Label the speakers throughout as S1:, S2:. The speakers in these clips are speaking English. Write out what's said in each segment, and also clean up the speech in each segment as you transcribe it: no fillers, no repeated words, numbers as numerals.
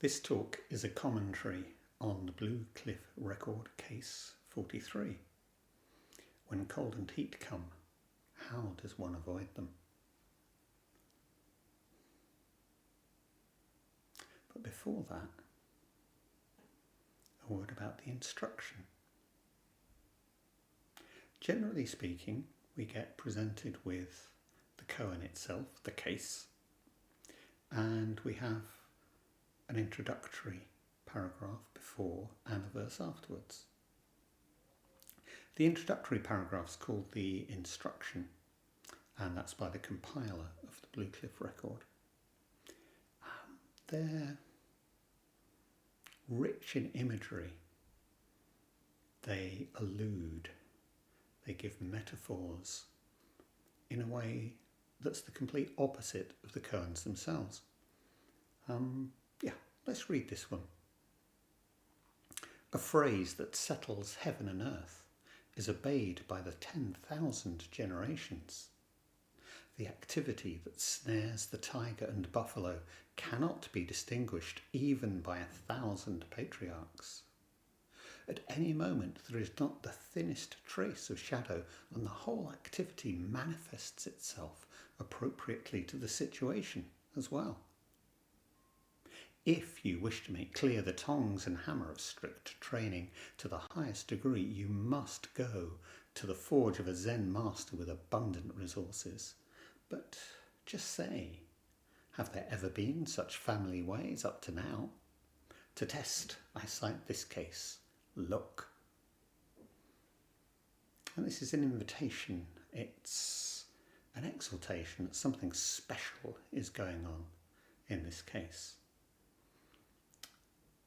S1: This talk is a commentary on the Blue Cliff Record Case 43. When cold and heat come, how does one avoid them? But before that, a word about the instruction. Generally speaking, we get presented with the koan itself, the case, and we have an introductory paragraph before and a verse afterwards. The introductory paragraph is called the instruction, and that's by the compiler of the Blue Cliff Record. They're rich in imagery. They allude, they give metaphors in a way that's the complete opposite of the koans themselves. Let's read this one. A phrase that settles heaven and earth is obeyed by the 10,000 generations. The activity that snares the tiger and buffalo cannot be distinguished even by 1,000 patriarchs. At any moment there is not the thinnest trace of shadow, and the whole activity manifests itself appropriately to the situation as well. If you wish to make clear the tongs and hammer of strict training to the highest degree, you must go to the forge of a Zen master with abundant resources. But just say, have there ever been such family ways up to now? To test, I cite this case. Look. And this is an invitation. It's an exaltation that something special is going on in this case.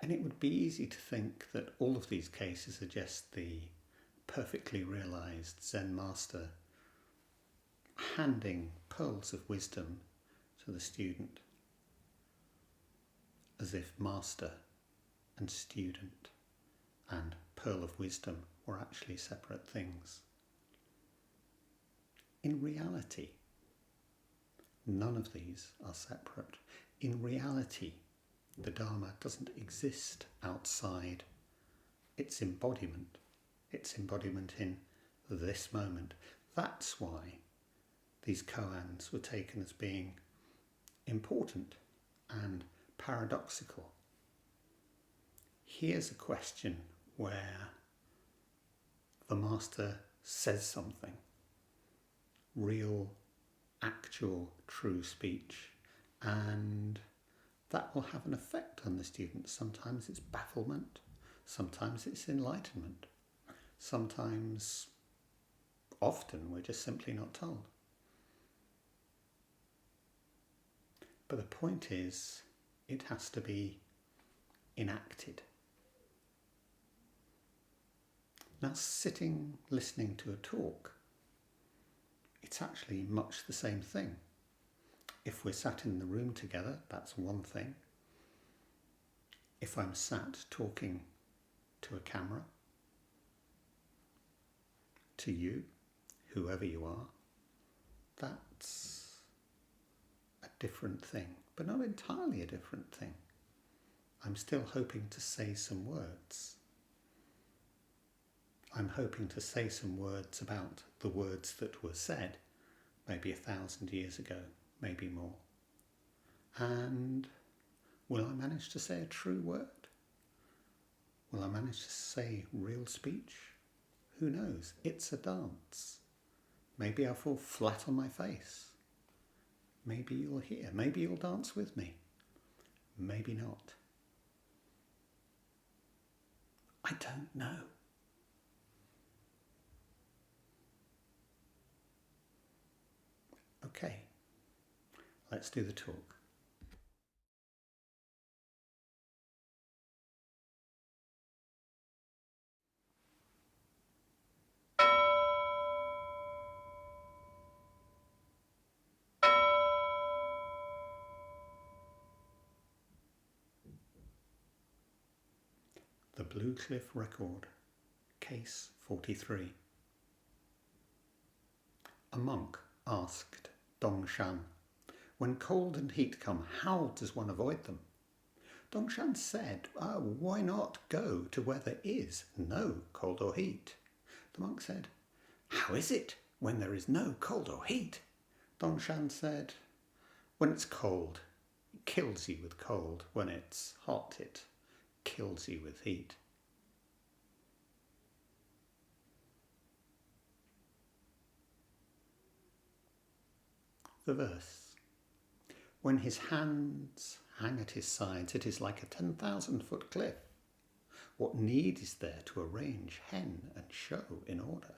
S1: And it would be easy to think that all of these cases are just the perfectly realised Zen master handing pearls of wisdom to the student, as if master and student and pearl of wisdom were actually separate things. In reality, none of these are separate. In reality, the Dharma doesn't exist outside its embodiment in this moment. That's why these koans were taken as being important and paradoxical. Here's a question where the master says something, real, actual, true speech, and that will have an effect on the student. Sometimes it's bafflement, sometimes it's enlightenment, often we're just simply not told. But the point is, it has to be enacted. Now, sitting, listening to a talk, it's actually much the same thing. If we're sat in the room together, that's one thing. If I'm sat talking to a camera, to you, whoever you are, that's a different thing, but not entirely a different thing. I'm still hoping to say some words. I'm hoping to say some words about the words that were said maybe 1,000 years ago, maybe more. And will I manage to say a true word? Will I manage to say real speech? Who knows? It's a dance. Maybe I'll fall flat on my face. Maybe you'll hear. Maybe you'll dance with me. Maybe not. I don't know. Okay, let's do the talk. The Blue Cliff Record, Case 43. A monk asked Dongshan, when cold and heat come, how does one avoid them? Dongshan said, why not go to where there is no cold or heat? The monk said, how is it when there is no cold or heat? Dongshan said, when it's cold, it kills you with cold. When it's hot, it kills you with heat. The verse. When his hands hang at his sides, it is like a 10,000-foot cliff. What need is there to arrange hen and show in order?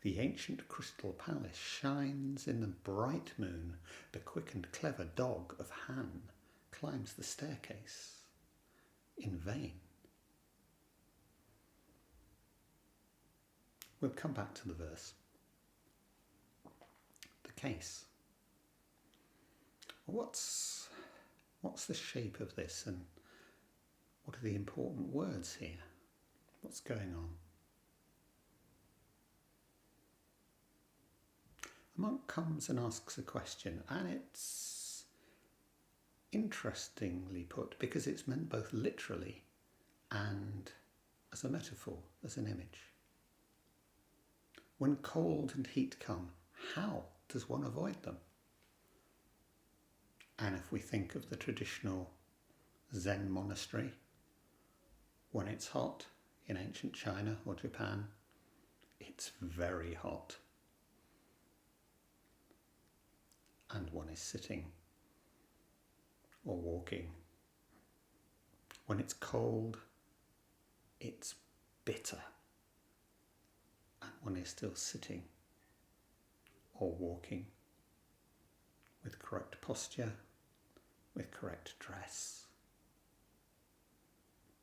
S1: The ancient crystal palace shines in the bright moon. The quick and clever dog of Han climbs the staircase in vain. We'll come back to the verse. The case. What's the shape of this, and what are the important words here? What's going on? A monk comes and asks a question, and it's interestingly put because it's meant both literally and as a metaphor, as an image. When cold and heat come, how does one avoid them? And if we think of the traditional Zen monastery, when it's hot in ancient China or Japan, it's very hot. And one is sitting or walking. When it's cold, it's bitter. And one is still sitting or walking with correct posture, with correct dress.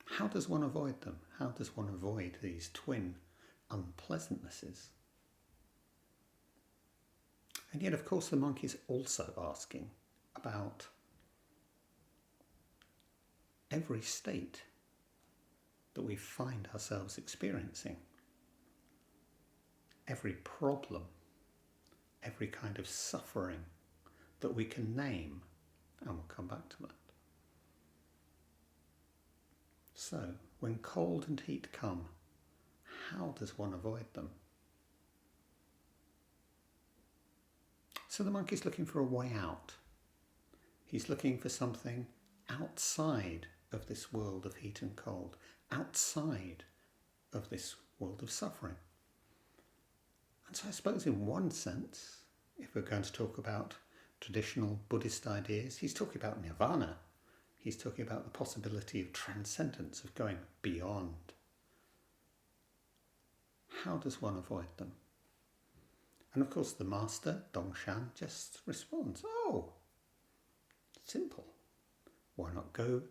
S1: How does one avoid them? How does one avoid these twin unpleasantnesses? And yet, of course, the monk is also asking about every state that we find ourselves experiencing, every problem, every kind of suffering that we can name, and we'll come back to that. So, when cold and heat come, how does one avoid them? So the monk is looking for a way out. He's looking for something outside of this world of heat and cold, outside of this world of suffering. And so I suppose in one sense, if we're going to talk about traditional Buddhist ideas, he's talking about nirvana. He's talking about the possibility of transcendence, of going beyond. How does one avoid them? And of course the master, Dongshan, just responds, oh, simple. Why not go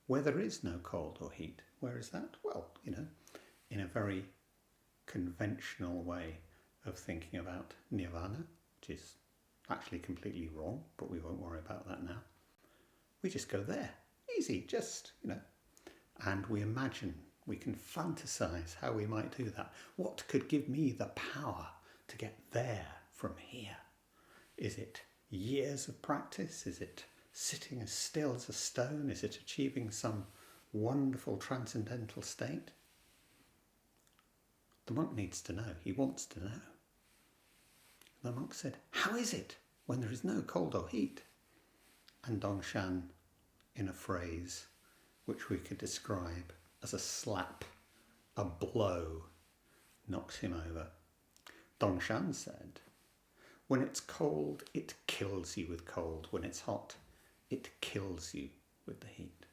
S1: where there is no cold or heat? Where is that? Well, in a very conventional way of thinking about nirvana, which is actually completely wrong, but we won't worry about that now. We just go there. Easy, just, and we imagine, we can fantasize how we might do that. What could give me the power to get there from here? Is it years of practice? Is it sitting as still as a stone? Is it achieving some wonderful transcendental state? The monk needs to know. He wants to know. The monk said, how is it when there is no cold or heat? And Dongshan, in a phrase which we could describe as a slap, a blow, knocks him over. Dongshan said, when it's cold, it kills you with cold. When it's hot, it kills you with the heat.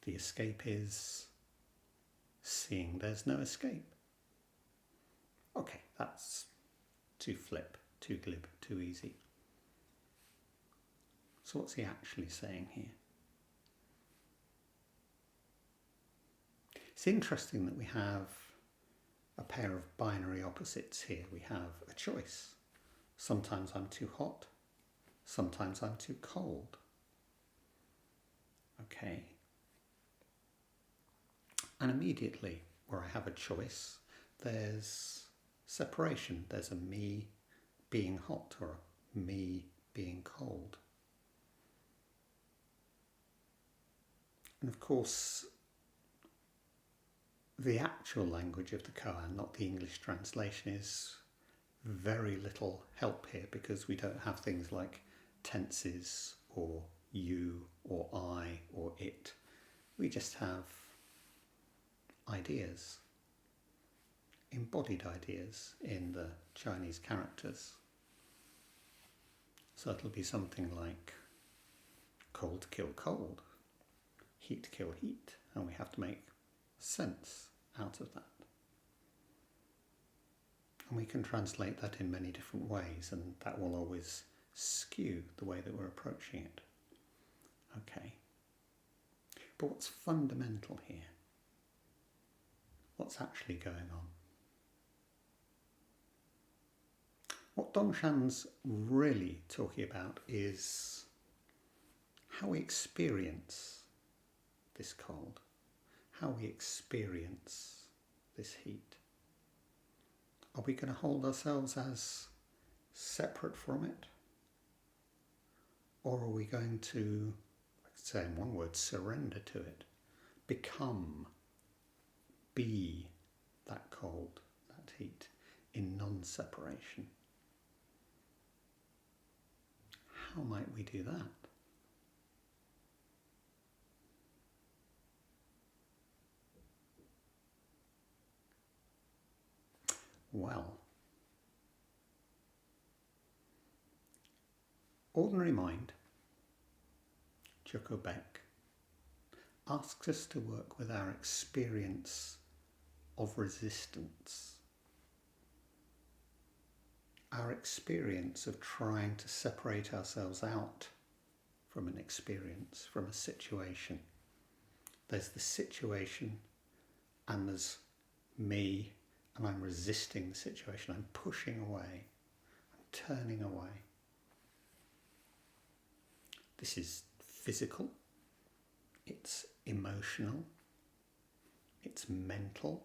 S1: The escape is seeing there's no escape. Okay, that's too flip, too glib, too easy. So what's he actually saying here? It's interesting that we have a pair of binary opposites here. We have a choice. Sometimes I'm too hot, sometimes I'm too cold. Okay. And immediately, where I have a choice, there's separation. There's a me being hot or a me being cold. And of course, the actual language of the koan, not the English translation, is very little help here because we don't have things like tenses or you or I or it. We just have ideas, embodied ideas in the Chinese characters. So it'll be something like cold kill cold, heat kill heat, and we have to make sense out of that. And we can translate that in many different ways, and that will always skew the way that we're approaching it. Okay. But what's fundamental here? What's actually going on? What Dongshan's really talking about is how we experience this cold, how we experience this heat. Are we going to hold ourselves as separate from it? Or are we going to, let's say in one word, surrender to it, become, be that cold, that heat, in non-separation? How might we do that? Well, ordinary mind, Joko Beck, asks us to work with our experience of resistance, our experience of trying to separate ourselves out from an experience, from a situation. There's the situation and there's me, and I'm resisting the situation. I'm pushing away. I'm turning away. This is physical. It's emotional. It's mental.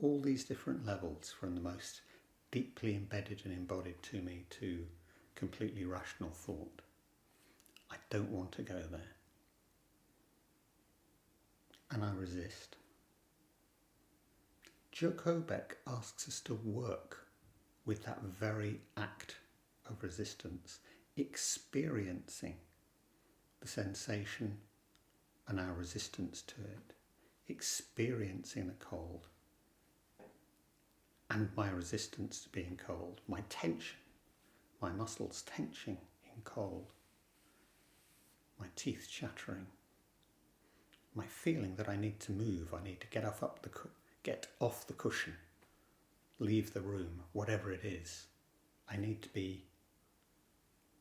S1: All these different levels, from the most deeply embedded and embodied to me to completely rational thought. I don't want to go there. And I resist. Joko Beck asks us to work with that very act of resistance, experiencing the sensation and our resistance to it, experiencing the cold and my resistance to being cold, my tension, my muscles tensioning in cold, my teeth chattering, my feeling that I need to move, I need to get off the cushion, leave the room, whatever it is. I need to be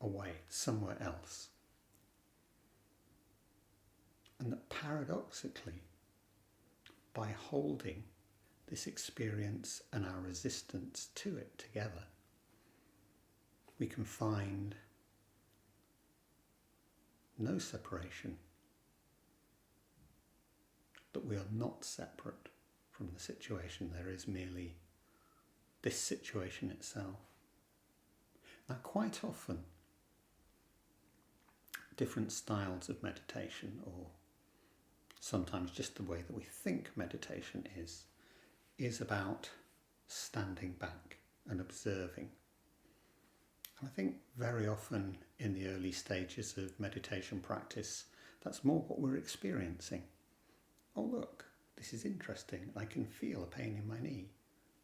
S1: away, somewhere else. And that paradoxically, by holding this experience and our resistance to it together, we can find no separation, that we are not separate from the situation. There is merely this situation itself. Now, quite often, different styles of meditation, or sometimes just the way that we think meditation is about standing back and observing. And I think very often in the early stages of meditation practice, that's more what we're experiencing. Oh, look, this is interesting. I can feel a pain in my knee.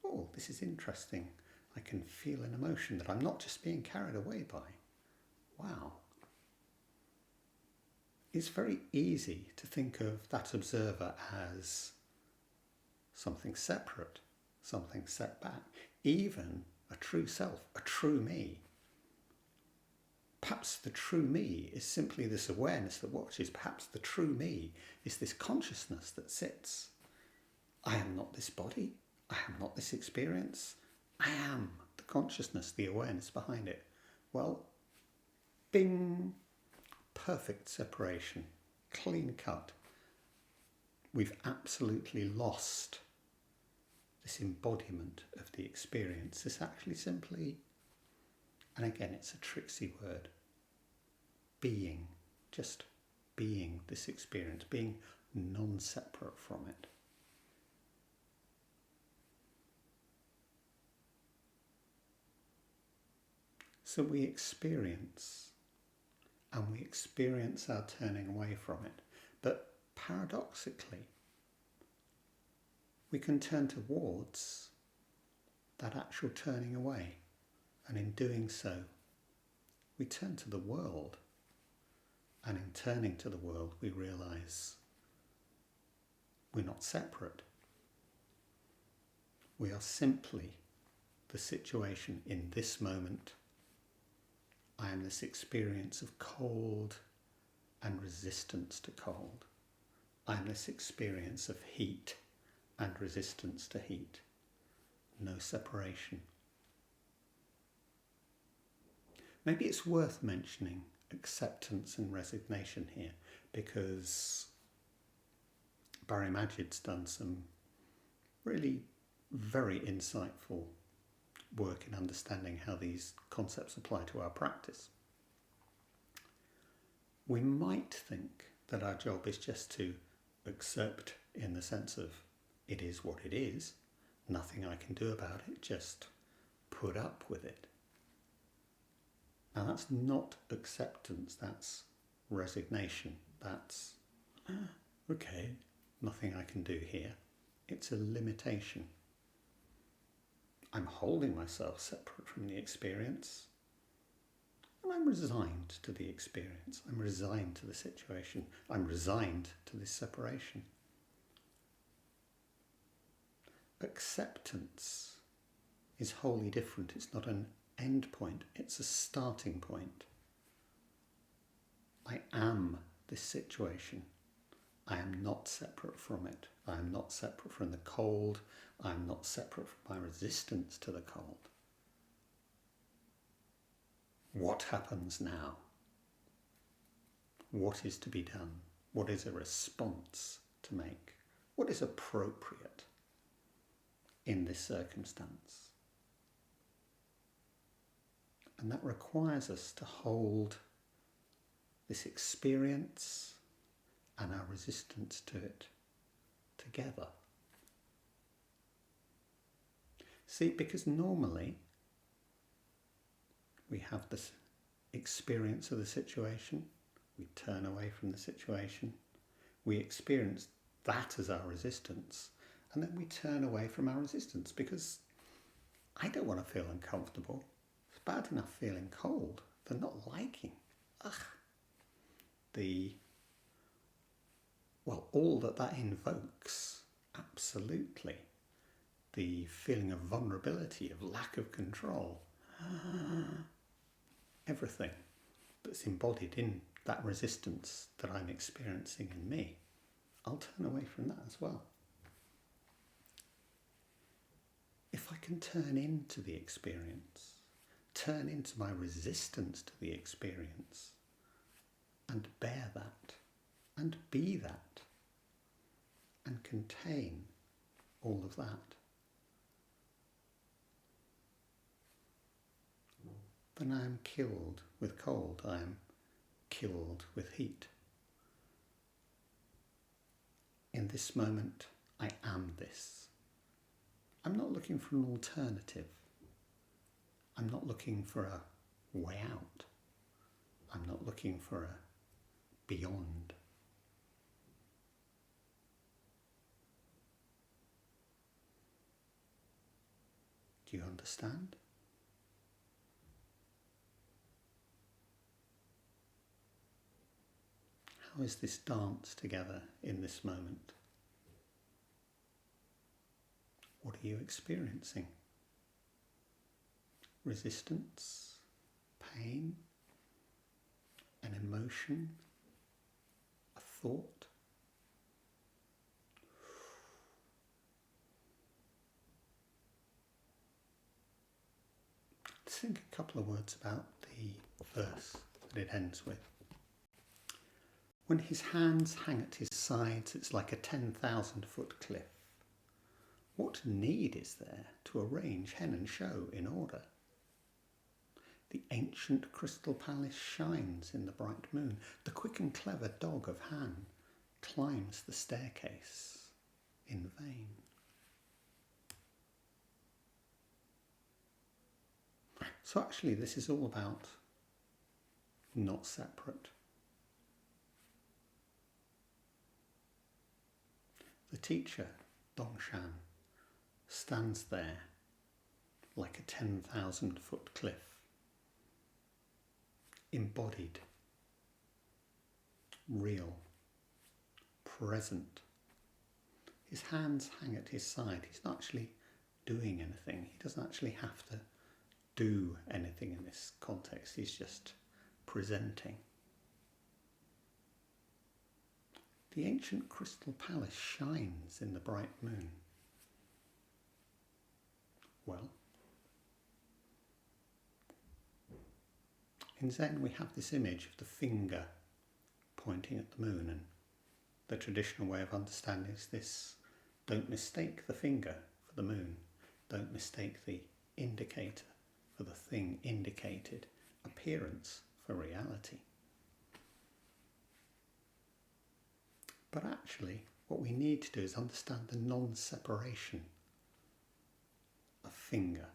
S1: Oh, this is interesting. I can feel an emotion that I'm not just being carried away by. Wow. It's very easy to think of that observer as something separate, something set back, even a true self, a true me. Perhaps the true me is simply this awareness that watches. Perhaps the true me is this consciousness that sits. I am not this body. I am not this experience. I am the consciousness, the awareness behind it. Well, bing, perfect separation, clean cut. We've absolutely lost this embodiment of the experience. This actually simply And again, it's a tricksy word. Being, just being this experience, being non-separate from it. So we experience, and we experience our turning away from it. But paradoxically, we can turn towards that actual turning away. And in doing so, we turn to the world. And in turning to the world, we realise we're not separate. We are simply the situation in this moment. I am this experience of cold and resistance to cold. I am this experience of heat and resistance to heat. No separation. Maybe it's worth mentioning acceptance and resignation here, because Barry Magid's done some really very insightful work in understanding how these concepts apply to our practice. We might think that our job is just to accept, in the sense of it is what it is, nothing I can do about it, just put up with it. Now that's not acceptance, that's resignation. That's, okay, nothing I can do here. It's a limitation. I'm holding myself separate from the experience, and I'm resigned to the experience. I'm resigned to the situation. I'm resigned to this separation. Acceptance is wholly different. It's not an end point, it's a starting point. I am this situation. I am not separate from it. I am not separate from the cold. I am not separate from my resistance to the cold. What happens now? What is to be done? What is a response to make? What is appropriate in this circumstance? And that requires us to hold this experience and our resistance to it together. See, because normally we have this experience of the situation, we turn away from the situation, we experience that as our resistance, and then we turn away from our resistance because I don't want to feel uncomfortable. It's bad enough feeling cold than not liking. All that invokes, absolutely. The feeling of vulnerability, of lack of control. Everything that's embodied in that resistance that I'm experiencing in me, I'll turn away from that as well. If I can turn into the experience, turn into my resistance to the experience, and bear that, and be that, and contain all of that, then I am killed with cold, I am killed with heat. In this moment, I am this. I'm not looking for an alternative. I'm not looking for a way out. I'm not looking for a beyond. Do you understand? How is this dance together in this moment? What are you experiencing? Resistance, pain, an emotion, a thought? Let's think a couple of words about the verse that it ends with. When his hands hang at his sides, it's like a 10,000-foot cliff. What need is there to arrange hen and show in order? The ancient crystal palace shines in the bright moon. The quick and clever dog of Han climbs the staircase in vain. So actually this is all about not separate. The teacher, Dongshan, stands there like a 10,000-foot cliff, embodied, real, present. His hands hang at his side. He's not actually doing anything. He doesn't actually have to do anything in this context. He's just presenting. The ancient crystal palace shines in the bright moon. Well, in Zen we have this image of the finger pointing at the moon, and the traditional way of understanding is this: don't mistake the finger for the moon, don't mistake the indicator for the thing indicated, appearance for reality. But actually what we need to do is understand the non-separation of finger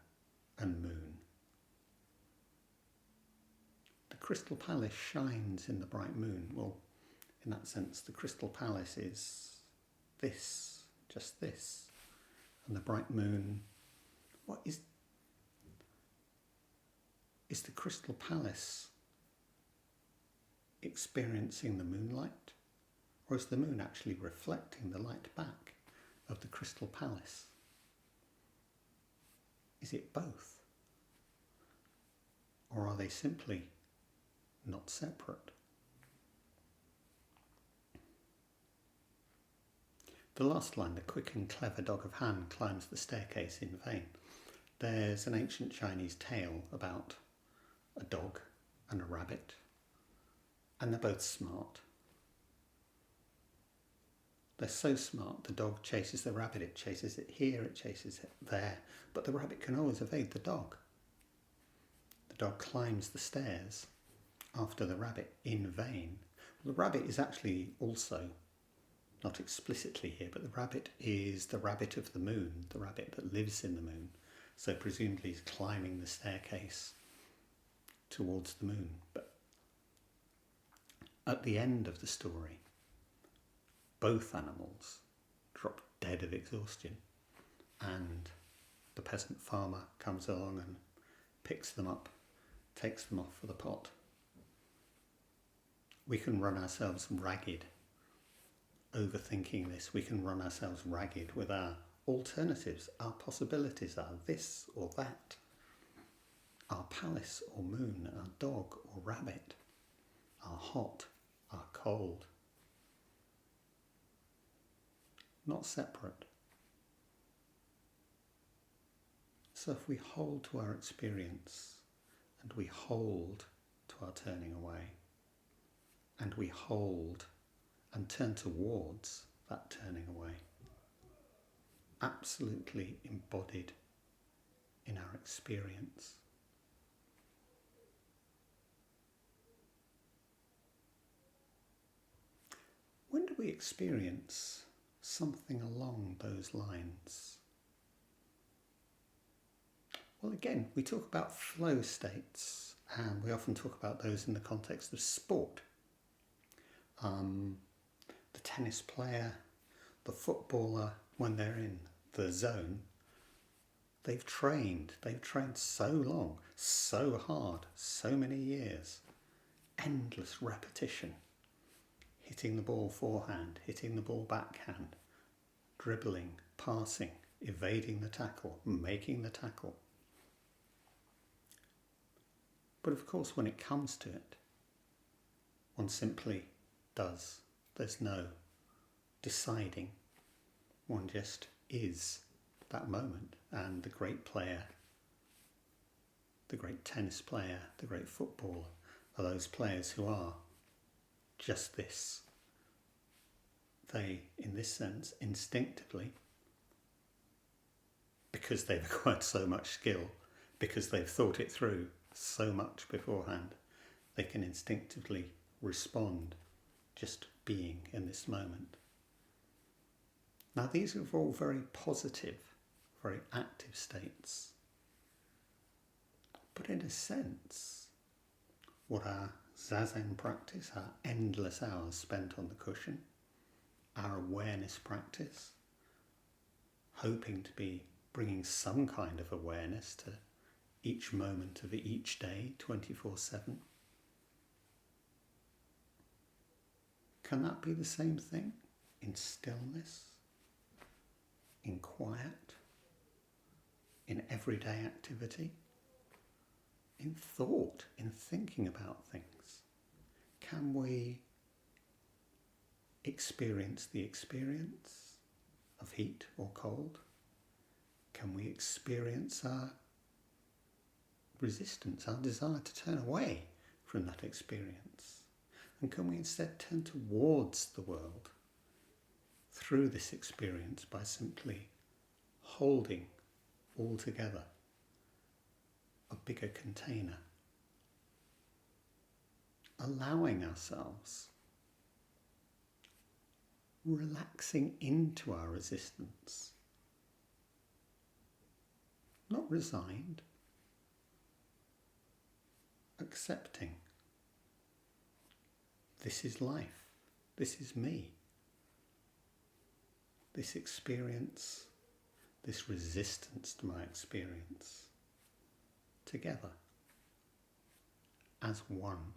S1: and moon. The crystal palace shines in the bright moon. Well, in that sense, the crystal palace is this, just this. And the bright moon, what is the crystal palace experiencing the moonlight? Or is the moon actually reflecting the light back of the crystal palace? Is it both? Or are they simply not separate? The last line, the quick and clever dog of Han climbs the staircase in vain. There's an ancient Chinese tale about a dog and a rabbit, and they're both smart. They're so smart, the dog chases the rabbit, it chases it here, it chases it there, but the rabbit can always evade the dog. The dog climbs the stairs after the rabbit in vain. Well, the rabbit is actually also, not explicitly here, but the rabbit is the rabbit of the moon, the rabbit that lives in the moon. So presumably he's climbing the staircase towards the moon. But at the end of the story, both animals drop dead of exhaustion, and the peasant farmer comes along and picks them up, takes them off for the pot. We can run ourselves ragged overthinking this. We can run ourselves ragged with our alternatives. Our possibilities are this or that, our palace or moon, our dog or rabbit, our hot, our cold. Not separate. So if we hold to our experience, and we hold to our turning away, and we hold and turn towards that turning away, absolutely embodied in our experience, when do we experience something along those lines? Well, again, we talk about flow states, and we often talk about those in the context of sport. The tennis player, the footballer, when they're in the zone, they've trained so long, so hard, so many years, endless repetition. Hitting the ball forehand, hitting the ball backhand, dribbling, passing, evading the tackle, making the tackle. But of course, when it comes to it, one simply does. There's no deciding. One just is that moment. And the great player, the great tennis player, the great footballer are those players who are just this. They, in this sense, instinctively, because they've acquired so much skill, because they've thought it through, so much beforehand, they can instinctively respond just being in this moment. Now these are all very positive, very active states. But in a sense, what our zazen practice, our endless hours spent on the cushion, our awareness practice, hoping to be bringing some kind of awareness to each moment of each day, 24/7. Can that be the same thing in stillness, in quiet, in everyday activity, in thought, in thinking about things? Can we experience the experience of heat or cold? Can we experience our resistance, our desire to turn away from that experience? And can we instead turn towards the world through this experience by simply holding all together a bigger container, allowing ourselves, relaxing into our resistance, not resigned, accepting. This is life, this is me. This experience, this resistance to my experience, together, as one.